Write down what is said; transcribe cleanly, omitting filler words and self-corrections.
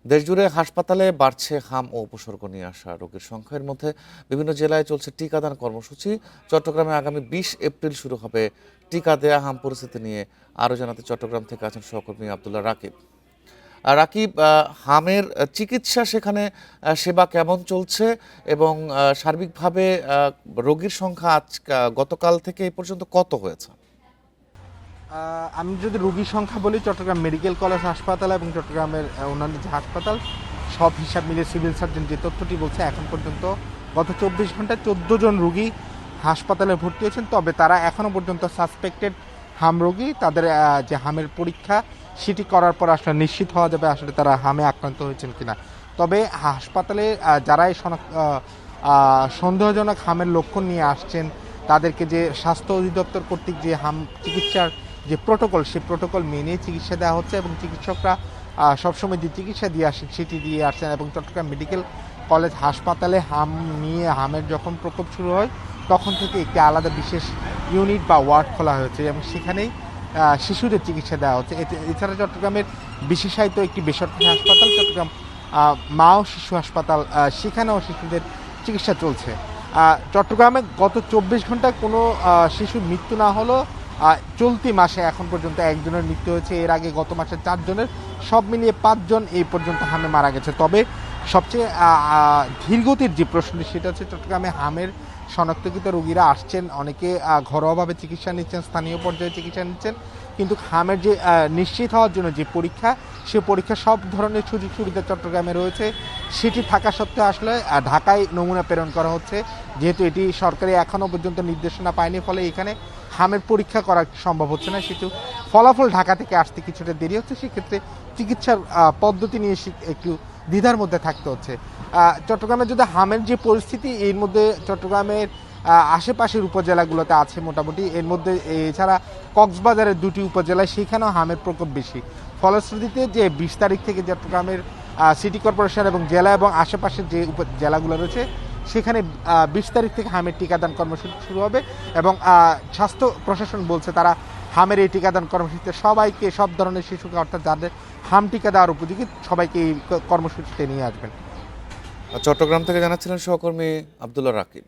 দেশজুড়ে হাসপাতালে বাড়ছে হাম ও উপসর্গ নিয়ে আসা রোগীর সংখ্যার মধ্যে বিভিন্ন জেলায় চলছে টিকাদান কর্মসূচি। চট্টগ্রামে আগামী 20 এপ্রিল শুরু হবে টিকা দেয়া। হাম পরিস্থিতি নিয়ে আরও জানাতে চট্টগ্রাম থেকে আছেন সহকর্মী আব্দুল্লাহ রাকিব। রাকিব, হামের চিকিৎসা সেখানে সেবা কেমন চলছে এবং সার্বিকভাবে রোগীর সংখ্যা গতকাল থেকে এই পর্যন্ত কত হয়েছে? আমি যদি রোগীর সংখ্যা বলি, চট্টগ্রাম মেডিকেল কলেজ হাসপাতাল এবং চট্টগ্রামের অন্যান্য যে হাসপাতাল সব হিসাব মিলিয়ে সিভিল সার্জন যে তথ্যটি বলছে, এখন পর্যন্ত গত 24 ঘন্টায় 14 জন রোগী হাসপাতালে ভর্তি হয়েছেন। তবে তারা এখনও পর্যন্ত সাসপেক্টেড হাম রোগী। তাদের যে হামের পরীক্ষা সেটি করার পর আসলে নিশ্চিত হওয়া যাবে আসলে তারা হামে আক্রান্ত হয়েছেন কিনা। তবে হাসপাতালে যারাই সন্দেহজনক হামের লক্ষণ নিয়ে আসছেন, তাদেরকে যে স্বাস্থ্য অধিদপ্তর কর্তৃক যে হাম চিকিৎসার যে প্রোটোকল, সেই প্রোটোকল মেনে চিকিৎসা দেওয়া হচ্ছে এবং চিকিৎসকরা সবসময় যে চিকিৎসা দিয়ে আসেন সেটি দিয়ে আসছেন। এবং চট্টগ্রাম মেডিকেল কলেজ হাসপাতালে হামের যখন প্রকোপ শুরু হয় তখন থেকে একটি আলাদা বিশেষ ইউনিট বা ওয়ার্ড খোলা হয়েছে এবং সেখানেই শিশুদের চিকিৎসা দেওয়া হচ্ছে। এছাড়া চট্টগ্রামের বিশেষায়িত একটি বেসরকারি হাসপাতাল চট্টগ্রাম মা ও শিশু হাসপাতাল, সেখানেও শিশুদের চিকিৎসা চলছে। চট্টগ্রামে গত 24 ঘন্টায় কোনো শিশুর মৃত্যু না হলেও চলতি মাসে এখন পর্যন্ত একজনের মৃত্যু হয়েছে। এর আগে গত মাসে 4 জনের, সব মিলিয়ে 5 জন এই পর্যন্ত হামে মারা গেছে। তবে সবচেয়ে ধীরগতির যে প্রশ্নটি সেটা হচ্ছে চট্টগ্রামে হামের শনাক্তকৃত রোগীরা আসছেন, অনেকে ঘরোয়াভাবে চিকিৎসা নিচ্ছেন, স্থানীয় পর্যায়ে চিকিৎসা নিচ্ছেন, কিন্তু হামের যে নিশ্চিত হওয়ার জন্য যে পরীক্ষা, সে পরীক্ষা সব ধরনের সুযোগ সুবিধা চট্টগ্রামে রয়েছে। সেটি থাকা সত্ত্বেও আসলে ঢাকায় নমুনা প্রেরণ করা হচ্ছে, যেহেতু এটি সরকারি এখনও পর্যন্ত নির্দেশনা পায়নি, ফলে এখানে হামের পরীক্ষা করা সম্ভব হচ্ছে না। সেহেতু ফলাফল ঢাকা থেকে আসতে কিছুটা দেরি হচ্ছে। সেক্ষেত্রে চিকিৎসার পদ্ধতি নিয়ে একটু দ্বিধার মধ্যে থাকতে হচ্ছে। চট্টগ্রামে যদি হামের যে পরিস্থিতি, এর মধ্যে চট্টগ্রামের আশেপাশের উপজেলাগুলোতে আছে মোটামুটি, এর মধ্যে এছাড়া কক্সবাজারের 2টি উপজেলায় সেখানেও হামের প্রকোপ বেশি। ফলশ্রুতিতে যে 20 তারিখ থেকে চট্টগ্রামের সিটি কর্পোরেশন এবং জেলা এবং আশেপাশের যে উপজেলাগুলো রয়েছে সেখানে 20 তারিখ থেকে হামের টিকাদান কর্মসূচি শুরু হবে এবং স্বাস্থ্য প্রশাসন বলছে তারা হামের এই টিকাদান কর্মসূচিতে সবাইকে, সব ধরনের শিশুকে, অর্থাৎ যাদের হাম টিকা দেওয়ার উপযোগী, সবাইকে এই কর্মসূচিতে নিয়ে আসবেন। চট্টগ্রাম থেকে জানাচ্ছিলেন সহকর্মী আব্দুল্লাহ রাকিব।